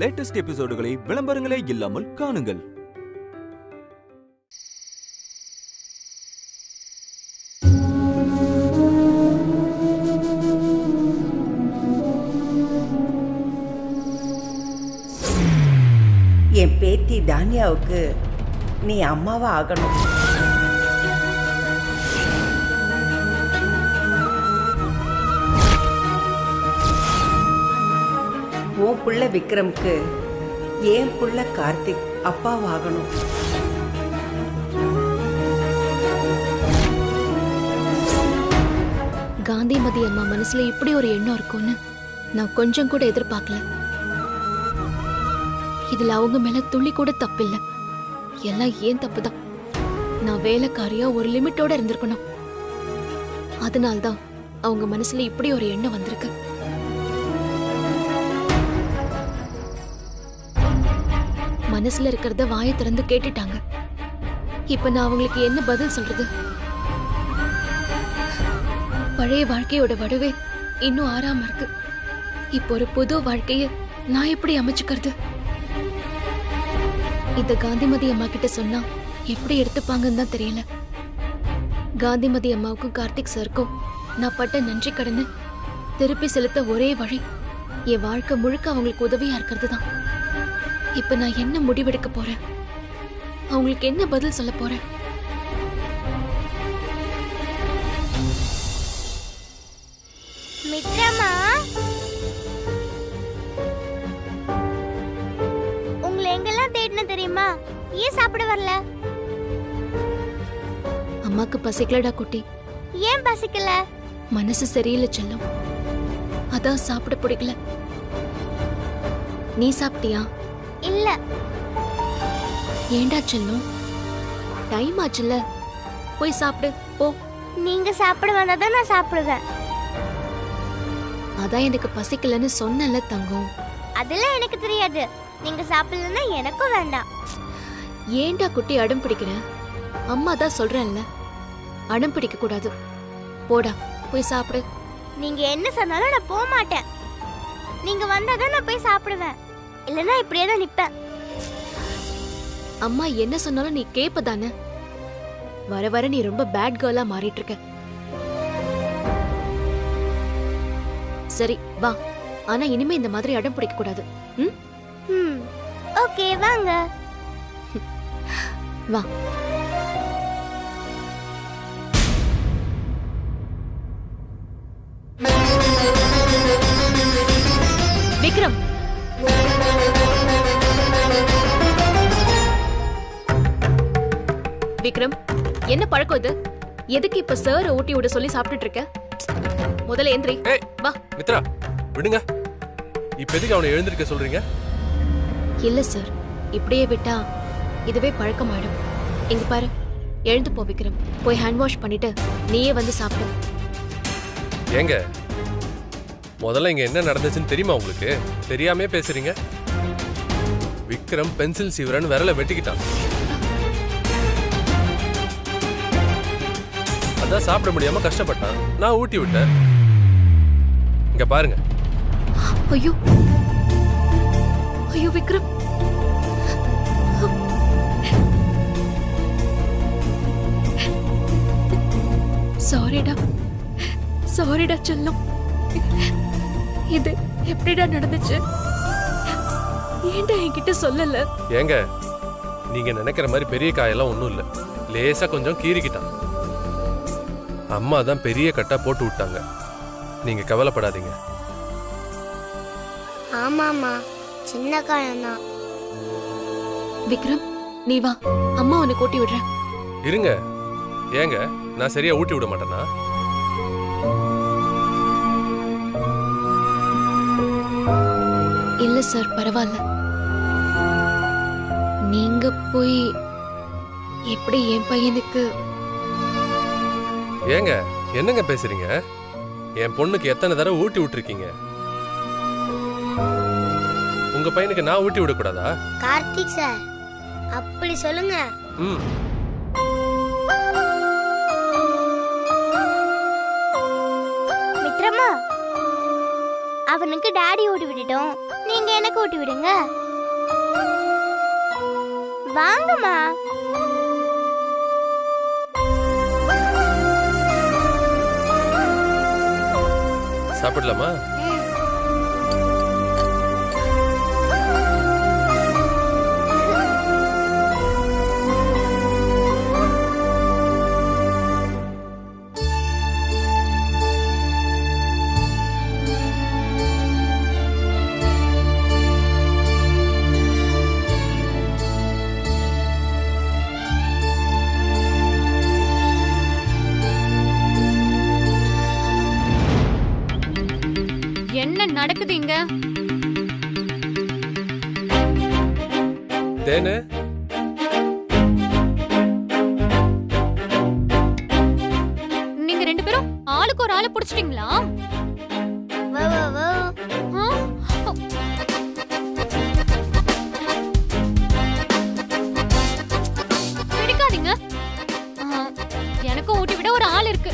Latest எபிசோடுகளை விளம்பரங்களே இல்லாமல் காணுங்கள். என் பேத்தி தானியாவுக்கு நீ அம்மாவா ஆகணும். உன் புள்ள விக்ரம்க்கு என் புள்ள கார்த்திக் அப்பாவாகணும். காந்திமதி அம்மா மனசுல இப்படி ஒரு எண்ணம் இருக்கும்னு நான் கொஞ்சம் கூட எதிர்பார்க்கல. இதுல அவங்க மேல துளி கூட தப்பில்ல. எல்லாம் ஏன் தப்புதான். நான் வேலைக்காரியா ஒரு லிமிட்டோட இருந்திருக்கணும். அதனால்தான் அவங்க மனசுல இப்படி ஒரு எண்ணம் வந்திருக்கு. மனசுல இருக்கிறத வாயை திறந்து கேட்டுட்டாங்க. இப்ப நான் அவங்களுக்கு என்ன பதில் சொல்றது? பழைய வாழ்க்கையோட வடுவே இன்னும் ஆறாம இருக்கு. இப்போ ஒரு புது வாழ்க்கைய நான் எப்படி அமைச்சுக்கிறது? இந்த காந்திமதி அம்மா கிட்ட சொன்னா எப்படி எடுத்துப்பாங்கன்னு தான் தெரியல. காந்திமதி அம்மாவுக்கும் கார்த்திக் சாருக்கும் நான் பட்ட நன்றி கடனை திருப்பி செலுத்த ஒரே வழி என் வாழ்க்கை முழுக்க அவங்களுக்கு உதவியா இருக்கிறது தான். இப்ப நான் என்ன முடிவெடுக்க போறேன்? அவங்களுக்கு என்ன பதில் சொல்ல போறேன்? மித்ரமா, உங்களை எங்கெல்லாம் தேடின தெரியுமா? ஏன் சாப்பிட வரல? அம்மாக்கு பசிக்கலடா குட்டி. ஏன் பசிக்கல? மனசு சரியில்லை செல்லம், அதான் சாப்பிட பிடிக்கல. நீ சாப்பிட்டியா? இல்ல. ஏண்டா செல்லம், டைம் ஆச்சுல்ல, போய் சாப்பிடு போ. நீங்க சாப்பிட வந்தாதான் நான் சாப்பிடுவேன். அதான் எனக்கு பசிக்கலன்னு சொன்னல தங்கம். அதெல்லாம் எனக்கு தெரியாது. நீங்க சாப்பிடலன்னா எனக்கும் வேண்டாம். ஏண்டா குட்டி அடம் பிடிக்கிற? அம்மா தான் சொல்றேன்ல, அடம் பிடிக்க கூடாது. போடா போய் சாப்பிடு. நீங்க என்ன சொன்னாலும் நான் போக மாட்டேன். நீங்க வந்தாதான் நான் போய் சாப்பிடுவேன். இல்லனா இப்படியே தான் நிப்பேன். அம்மா என்ன சொன்னாலும் நீ கேப்பதானே? வர வர நீ ரொம்ப பேட் கேர்லா மாறிட்டு இருக்க. சரி வா, ஆனா இனிமே இந்த மாதிரி அடம் பிடிக்க கூடாது. ஓகே வாங்க. வா. விக்ரம், விக்ரம், என்ன பழக்கம் இது? எதுக்கு இப்ப சார் ஊட்டி விட சொல்லி சாப்பிட்டுட்டு இருக்க? முதல்ல எந்திரி. வா. மித்ரா விடுங்க. இப்ப எதுக்கு அவனை எழுந்திருக்க சொல்றீங்க? இல்ல சார், இப்படியே விட்டா இதுவே பழக்கமாயிடும். இங்க பாரு, எழுந்து போ விக்ரம். போய் ஹேண்ட் வாஷ் பண்ணிட்டு நீயே வந்து சாப்பிடு. ஏங்க, முதல்ல இங்க என்ன நடந்துச்சுன்னு தெரியுமா உங்களுக்கு? தெரியாமே பேசுறீங்க. விக்ரம் பென்சில் சீவரன் விரல வெட்டிக்கிட்டான். அதான் சாப்பிட முடியாம கஷ்டப்பட்டான். நான் ஊட்டி விட்டேன். இங்க பாருங்க. ஐயோ ஐயோ விக்ரம், சாரிடா, சாரிடா செல்லம். இது எப்படிடா நடந்துச்சு? ஏன்டா என்கிட்ட சொல்லல? ஏங்க, நீங்க நினைக்கிற மாதிரி பெரிய காயெல்லாம் ஒண்ணும் இல்ல. லேசா கொஞ்சம் கீறிக்கிட்டான். அம்மா தான் பெரிய கட்டா போட்டு விட்டாங்க. நீங்க கவலைப்படாதீங்க. ஆமாமா, சின்ன காயம்தான். விக்ரம் நீ வா, அம்மா உன்னை கூட்டி விடுறேன். இருங்க. ஏங்க, நான் சரியா ஊட்டி விட மாட்டேனா? இல்ல சார், பரவாயில்ல. நீங்க போய் எப்படி என் பையனுக்கு? ஏங்க, என்னங்க பேசுறீங்க? என் பொண்ணுக்கு எத்தனை தடவை ஊட்டி விட்டுருக்கீங்க? உங்க பையனுக்கு நான் ஊட்டி விடக்கூடாதா? கார்த்திக் சார், அப்படி சொல்லுங்க. மித்ரமா, அவனுக்கு டாடி ஓட்டி விட்டுட்டோம், நீங்க எனக்கு ஓட்டி விடுங்க. வாங்கம்மா. சாப்பிடலாமா? என்ன நடக்குது இங்க? தேனு, நீங்க ரெண்டு பேரும் ஆளுக்கு ஒரு ஆளை புடிச்சிட்டீங்களா? வா வா வா. ஆ? சிரிக்காதீங்க. எனக்கும் ஊட்டி விட ஒரு ஆள் இருக்கு.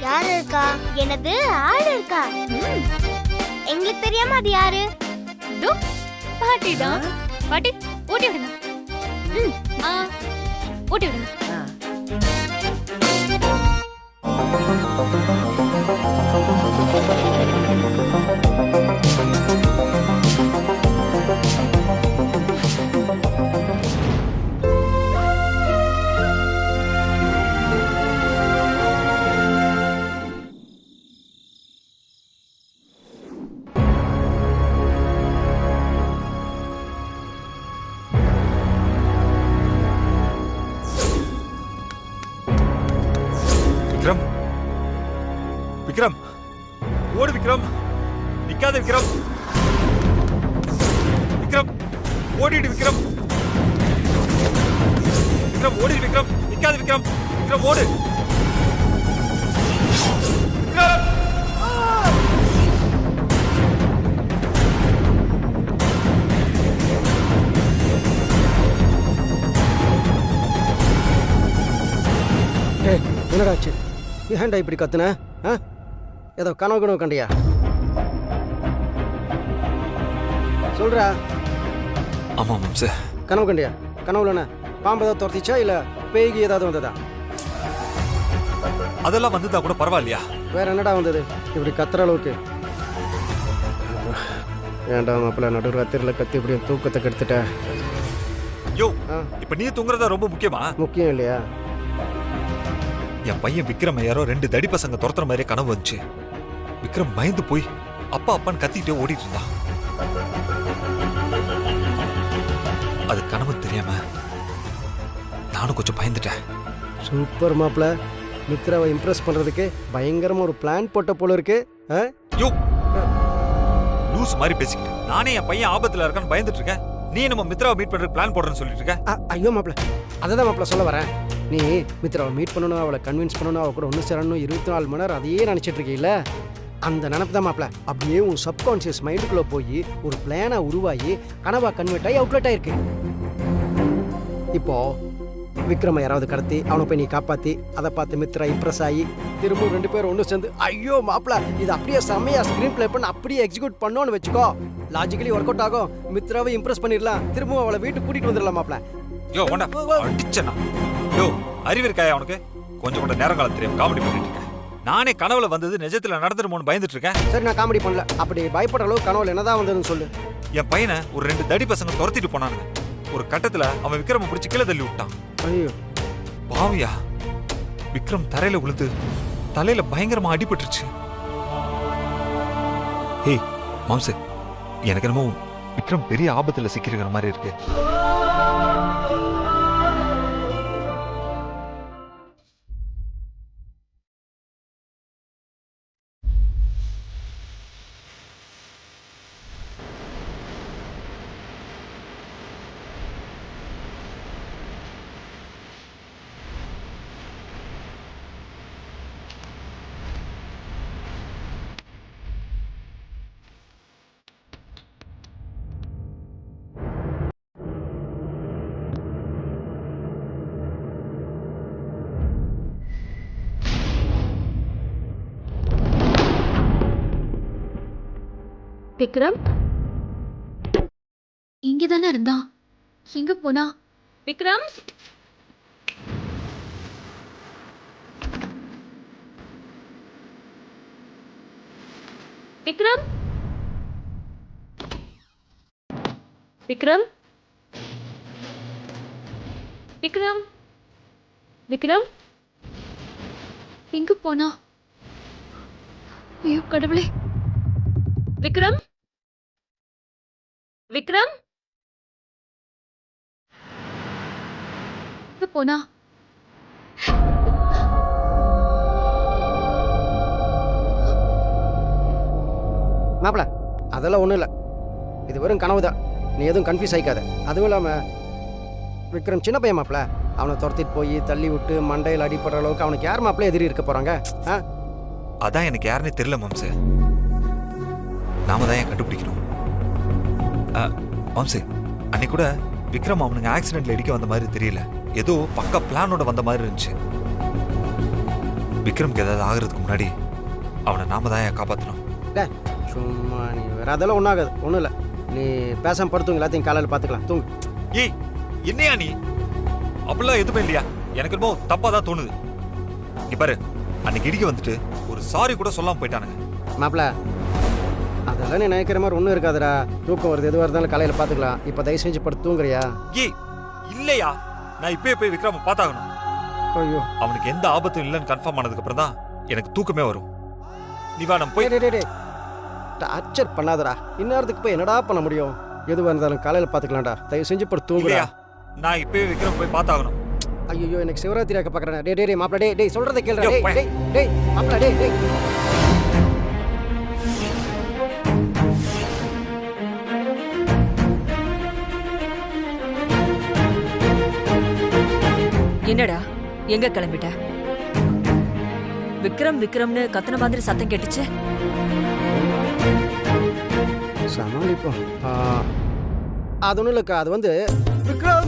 யாரு இருக்கா? எனது ஆள் இருக்கா? எங்களுக்கு தெரியாம அது யாரு? இதோ பாட்டி தான். பாட்டி ஊட்டி விடுங்க. ஊட்டி விடுங்க. ஆ. விக்ரம், விக்ரம், ஓடு விக்ரம், நிக்காத விக்ரம், விக்ரம், ஓடிடு விக்ரம், விக்ரம் ஓடிடு விக்ரம், நிக்காத விக்ரம், விக்ரம் ஓடு, விக்ரம். என்னடாச்சு? ஏன்டா இப்படி கத்துன? ஏதோ கனவு கண்டியா? சொல்றா. ஆமா மாம்ச. கனவு கண்டியா? கனவுல என்ன பாம்பு ஏதாவது துரத்திச்சா இல்ல பேய்க்கு ஏதாவது வந்ததா? அதெல்லாம் வந்ததா கூட பரவாயில்லையா? வேற என்னடா வந்தது இப்படி கத்துற அளவுக்கு? ஏன்டா மாப்பிள்ள நடு ராத்திரில கத்தி இப்படி தூக்கத்தை கெடுத்துட்ட? யோ, இப்ப நீ தூங்குறதா ரொம்ப முக்கியமா? முக்கியம் இல்லையா? என் பையன் விக்ரம் யாரோ 2 தடி பசங்க துரத்துற மாதிரியே கனவு வந்துச்சு. விக்ரம் பயந்து போய் அப்பா அப்பான்னு கத்திட்டே ஓடிட்டு இருந்தான். அது கனவு தெரியாம நானும் கொஞ்சம் பயந்துட்டேன். சூப்பர் மாப்பிள்ள. மித்ராவை இம்ப்ரெஸ் பண்றதுக்கு பயங்கரமா ஒரு பிளான் போட்ட போல இருக்கு. யோ, லூஸ் மாதிரி பேசிக்கிட்டு நானே என் பையன் ஆபத்துல இருக்கான்னு பயந்துட்டு இருக்கேன். நீ நம்ம மித்ராவை மீட் பண்றதுக்கு பிளான் போடுறேன்னு சொல்லிட்டு இருக்க. ஐயோ மாப்பிள்ள, அதான் மாப்பிள்ள சொல்ல வரேன். நீ மித்ராவை மீட் பண்ணணும், அவளை கன்வின்ஸ் பண்ணணும், அவ கூட ஒன்று சேரணும், 24 மணி நேரம் அதையே நினச்சிட்டு இருக்கீல்ல? அந்த நினப்பு தான் மாப்பிள்ள அப்படியே உன் சப்கான்ஷியஸ் மைண்டுக்குள்ளே போய் ஒரு பிளானாக உருவாகி கனவா கன்வெர்ட் ஆகி அவுட்லெட் ஆயிருக்கு. இப்போ விக்ரம யாராவது கடத்தி அவனை போய் நீ காப்பாற்றி அதை பார்த்து மித்ரா இம்ப்ரெஸ் ஆகி திரும்பவும் 2 பேரும் ஒன்று சேர்ந்து ஐயோ மாப்பிள்ள இது அப்படியே செம்மையா ஸ்க்ரீன் பிளே பண்ண அப்படியே எக்ஸிக்யூட் பண்ணோன்னு வச்சுக்கோ. லாஜிக்கலி ஒர்க் அவுட் ஆகும். மித்ராவை இம்ப்ரெஸ் பண்ணிடலாம். திரும்பவும் அவளை வீட்டுக்கு கூட்டிகிட்டு வந்துடலாம் மாப்பிள்ள. யோ ஒண்டா அடிச்சனா. யோ அறிவு இருக்காயா உனக்கு? கொஞ்சம் கூட நேரம் காலம் தெரியும் காமெடி பண்ணிட்டு இருக்கேன். நானே கனவுல வந்தது நிஜத்துல நடந்துருமோன்னு பயந்துட்டு இருக்கேன். சரி நான் காமெடி பண்ணல. அப்படி பயப்படுற அளவு கனவுல என்னதான் வந்ததுன்னு சொல்லு. என் பையனை ஒரு 2 தடி பசங்க துரத்திட்டு போனானுங்க. ஒரு கட்டத்துல அவன் விக்ரம பிடிச்சி கீழே தள்ளி விட்டான். ஐயோ பாவியா. விக்ரம் தரையில விழுந்து தலையில பயங்கரமா அடிபட்டுருச்சு. ஏய் மாம்சு, எனக்கு என்னமோ விக்ரம் பெரிய ஆபத்துல சிக்கிருக்கிற மாதிரி இருக்கு. விக்ரம் இங்கதானே இருந்தான், எங்க போனா? விக்ரம் விக்ரம் விக்ரம் விக்ரம் விக்ரம் எங்க போனா? ஐயோ கடவுளே! விக்ரம் விக்ரம் எங்க போனா? மாப்பிள அதெல்லாம் ஒன்றும் இல்லை, இது வெறும் கனவு தான். நீ எதுவும் கன்ஃபியூஸ் ஆகிக்காத. அதுவும் இல்லாமல் விக்ரம் சின்ன பையன் மாப்பிள, அவனை துரத்திட்டு போய் தள்ளி விட்டு மண்டையில் அடிப்படுற அளவுக்கு அவனுக்கு யார் மாப்பிள எதிரி இருக்க போகிறாங்க? அதான் எனக்கு யாருன்னே தெரியல மாம்சு. நாம தான் ஏன் கண்டுபிடிக்கணும். மாம்சு, அன்னைக்கு கூட விக்ரம் அவனுங்க ஆக்சிடென்ட்ல இடிக்க வந்த மாதிரி தெரியல, ஏதோ பக்க பிளானோட வந்த மாதிரி இருந்துச்சு. விக்ரம்க்கு ஏதாவது ஆகிறதுக்கு முன்னாடி அவனை நாம தான் ஏன் காப்பாற்றணும். சும்மா நீ வேற அதெல்லாம் ஒன்றும் ஆகாது, ஒன்றும் இல்லை. நீ பேசாம படுத்துங்க, எல்லாத்தையும் காலையில் பார்த்துக்கலாம், தூங்கு. ஏய் என்னையா நீ? அப்படிலாம் எதுவுமே இல்லையா? எனக்கு என்னமோ தப்பா தான் தோணுது. நீ பாரு, அன்னைக்கு இடிக்க வந்துட்டு ஒரு சாரி கூட சொல்லாம போயிட்டானுங்க. மாப்பிள அதெல்லாம் நீ நினைக்கிற மாதிரி ஒன்றும் இருக்காதுடா. தூக்கம் வருது, எதுவாக இருந்தாலும் காலையில் பார்த்துக்கலாம். இப்போ தயவு செஞ்சு படுத்து தூங்குறியா? ஏய் இல்லையா, நான் இப்பயே போய் விக்ரம பார்த்தாகணும். ஐயோ, அவனுக்கு எந்த ஆபத்தும் இல்லைன்னு கன்ஃபார்ம் ஆனதுக்கு அப்புறம் தான் எனக்கு தூக்கமே வரும். நீ வா, நம்ம போய். டார்ச்சர் பண்ணாதடா. இந்நேரத்துக்கு போய் என்னடா பண்ண முடியும்? எதுவாக இருந்தாலும் காலையில் பார்த்துக்கலாம்டா. தயவு செஞ்சு படுத்து தூங்குறியா? நான் இப்பயே விக்ரம் போய் பார்த்தாகணும். ஐயோ, எனக்கு சிவராத்திரி ஆக்க பார்க்குறேன். டே டே மாப்பிள, டே சொல்றதை கேளுடா. டே மாப்பிள, டே. என்னடா எங்க கிளம்பிட்ட? விக்ரம்னு கத்துன மாதிரி சத்தம் கேட்டுச்சு. சமாளிப்போம். அது ஒன்றும் இல்லைக்கா, அது வந்து விக்ரம்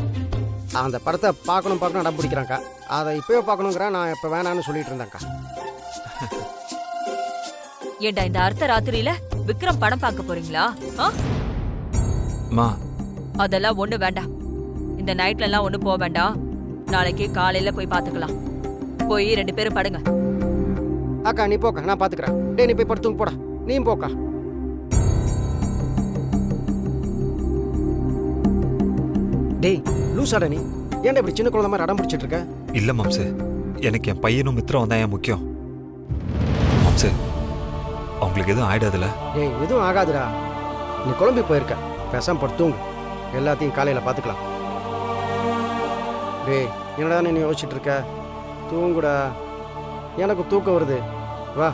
அந்த படத்தை பார்க்கணும் அடம் பிடிக்கிறாங்க்கா. அதை இப்போயே பார்க்கணுங்கிறான். நான் இப்போ வேணான்னு சொல்லிட்டு இருந்தேன்க்கா. ஏண்டா இந்த அர்த்த ராத்திரியில விக்ரம் படம் பார்க்க போறீங்களா? அதெல்லாம் ஒண்ணு வேண்டாம். இந்த நைட்ல எல்லாம் ஒண்ணு போக வேண்டாம். நாளைக்கு காலையில போய் பாத்துக்கலாம். போய் 2 பேரும் படுங்க. அக்கா நீ போக்கா, நான் பாத்துக்கிறேன். டே நீ போய் படுத்துங்க போடா. நீயும் போக்கா. டேய் லூசாடா நீ, ஏன்டா இப்படி சின்ன குழந்தை மாதிரி அடம் பிடிச்சிட்டு இருக்க? இல்ல மாம்சு, எனக்கு என் பையனும் மித்திரம் தான் ஏன் முக்கியம். மாம்சு, அவங்களுக்கு எதுவும் ஆயிடாதுல? டேய் எதுவும் ஆகாதுடா. நீ குழம்பி போயிருக்க, பேசாம படுத்துங்க. எல்லாத்தையும் காலையில பாத்துக்கலாம். டேய் என்னடா நீ யோசிச்சுட்டு இருக்க? தூங்குடா, எனக்கு தூக்கம் வருது. வா.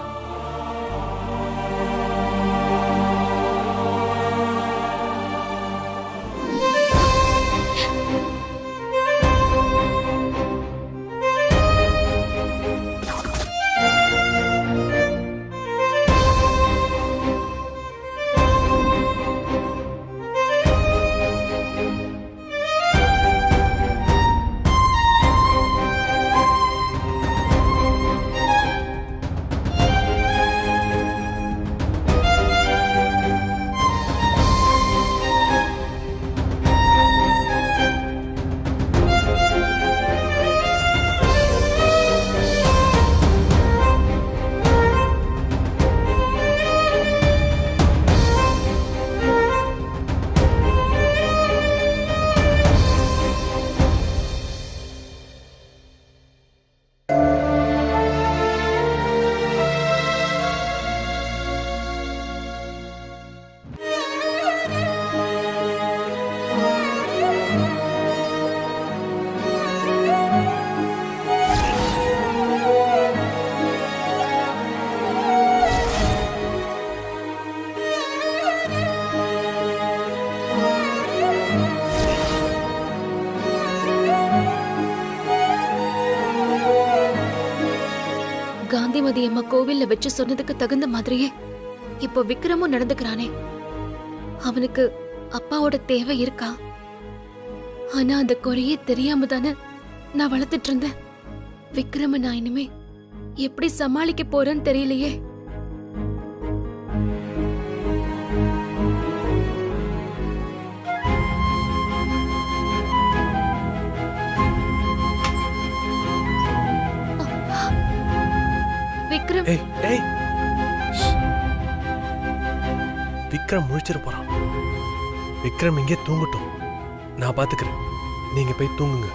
காந்திமதி அம்மா கோவில்ல வச்சு சொன்னதுக்கு தகுந்த மாதிரியே இப்போ விக்ரமும் நடந்துக்கிறானே. அவனுக்கு அப்பாவோட தேவை இருக்கா? ஆனா அந்த குறையே தெரியாம தானே நான் வளர்த்துட்டு இருந்தேன். விக்ரம நான் இனிமே எப்படி சமாளிக்க போறேன்னு தெரியலையே. விக்ரம் முழிச்சிட்டு போறான். விக்ரம் இங்கே தூங்கட்டும், நான் பாத்துக்கிறேன். நீங்க போய் தூங்குங்க.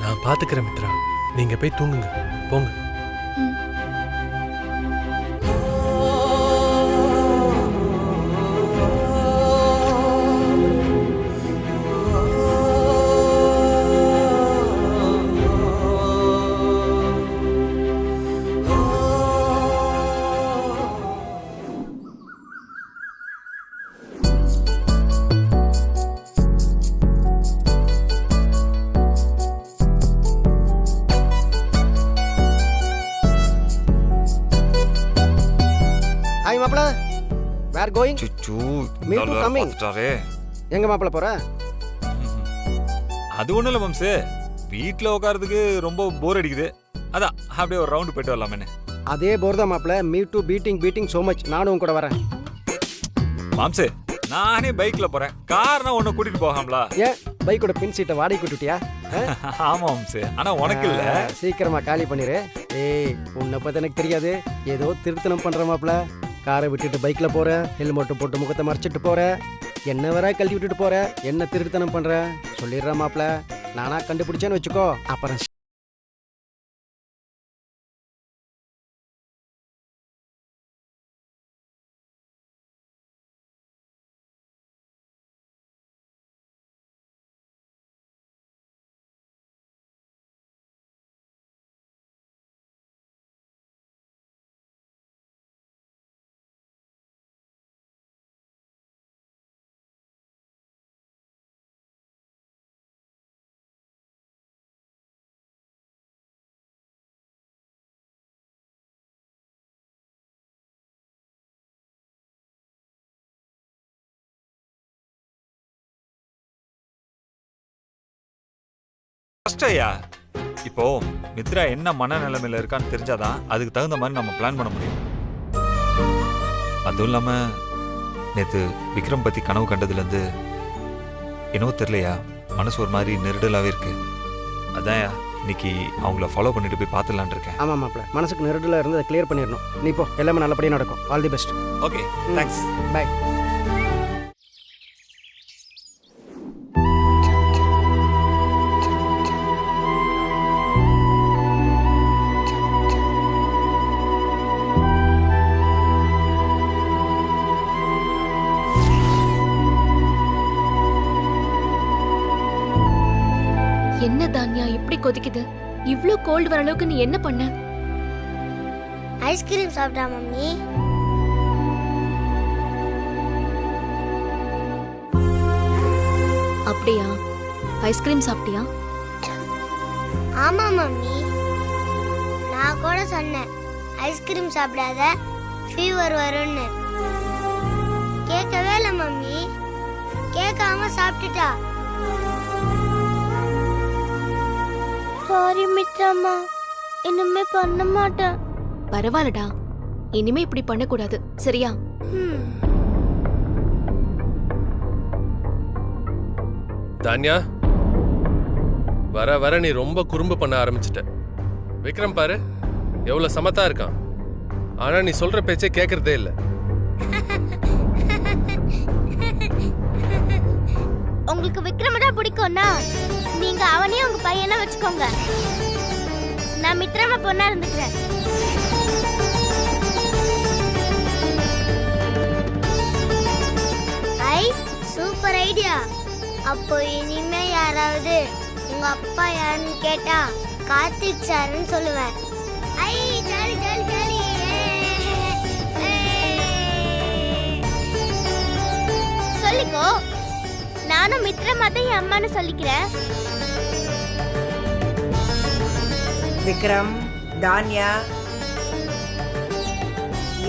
நான் பாத்துக்கிறேன் மித்ரா, நீங்க போய் தூங்குங்க. போங்க. ஹாய் மாப்பிள, வேர் கோயிங்? சுச்சு Me too coming. பார்த்துட்டாரே. எங்க மாப்பிள போற? அது ஒண்ணும் இல்ல மாம்சு, வீட்ல உட்கார்றதுக்கு ரொம்ப போர் அடிக்குது. அதான் அப்படியே ஒரு ரவுண்ட் போயிட்டு வரலாமேன்னு. அதே போர் தான் மாப்பிள. Me too beating so much. நானும் உன் கூட வரேன். மாம்சு, நானே பைக்ல போறேன். கார்னா உன்னை கூட்டிட்டு போகாமலா? ஏன் பைக்கோட பின் சீட்டை வாடகை கூட்டிட்டியா? ஆமா மாம்சு, ஆனா உனக்கு இல்ல. சீக்கிரமா காலி பண்ணிரு. ஏய், உன்னை பத்தி எனக்கு தெரியாது. ஏதோ திருத்தனம் பண்ற மாப்பிள. காரை விட்டுட்டு பைக்ல போற, ஹெல்மெட் போட்டு முகத்தை மறைச்சிட்டு போற, என்ன வர கழட்டி விட்டுட்டு போற, என்ன திருத்தனம் பண்ற சொல்லிடுற மாப்பிள. நானா கண்டுபிடிச்சேன்னு வச்சுக்கோ, அப்புறம் கஷ்டயா. இப்போ மித்ரா என்ன மனநிலைமையில இருக்கான்னு தெரிஞ்சாதான் அதுக்கு தகுந்த மாதிரி நம்ம பிளான் பண்ண முடியும். அதுவும் இல்லாம நேத்து விக்ரம் பத்தி கனவு கண்டதுல இருந்து என்னவோ தெரியலையா, மனசு ஒரு மாதிரி நெருடலாவே இருக்கு. அதான் இன்னைக்கு அவங்கள ஃபாலோ பண்ணிட்டு போய் பார்த்துலான் இருக்கேன். ஆமா மாப்பிள, மனசுக்கு நெருடல இருந்து அதை கிளியர் பண்ணிடணும். நீ போ, எல்லாமே நல்லபடியா நடக்கும். All the best. Okay, thanks. Bye. என்ன தான்யா இப்படி கொதிக்குது? இவ்ளோ கோல்ட் வர அளவுக்கு நீ என்ன பண்ண? ஐஸ்கிரீம் சாப்பிட்டா மம்மி. அப்படியா? ஐஸ்கிரீம் சாப்பிட்டியா? ஆமா மம்மி, நான் கூட சொன்னேன் ஐஸ்கிரீம் சாப்பிடாத, ஃபீவர் வரும்னு. கேட்கவே இல்லை மம்மி, கேட்காம சாப்பிட்டுட்டா. சாரி மித்ராமா, இனிமே பண்ண மாட்டேன். பரவாயில்லடா, இனிமே இப்படி பண்ணக்கூடாது, சரியா? தான்யா, வர வர நீ ரொம்ப குறும்பு பண்ண ஆரம்பிச்சிட்ட. விக்ரம் பாரு எவ்வளவு சமத்தா இருக்கான், ஆனா நீ சொல்ற பேச்சே கேக்குறதே இல்ல. உங்களுக்கு விக்ரம தான் பிடிக்கும்னா நீங்க அவனையும் உங்க பையனை வச்சுக்கோங்க. நான் மித்ராம பொண்ணா இருந்துக்கிறேன். ஐ, சூப்பர் ஐடியா. அப்போ இனிமே யாராவது உங்க அப்பா யாருன்னு கேட்டா கார்த்திக் சார்னு சொல்லுவேன். ஐ, ஜாலி ஜாலி ஜாலி. சொல்லிக்கோ, நானும் மித்ரமா தான் என் அம்மான்னு சொல்லிக்கிறேன். விக்ரம், தான்யா,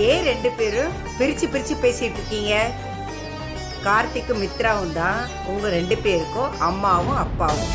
ஏன் ரெண்டு பேரும் பிரிச்சு பிரிச்சு பேசிட்டு இருக்கீங்க? கார்த்திக்கும் மித்ராவும் தான் உங்க ரெண்டு பேருக்கும் அம்மாவும் அப்பாவும்.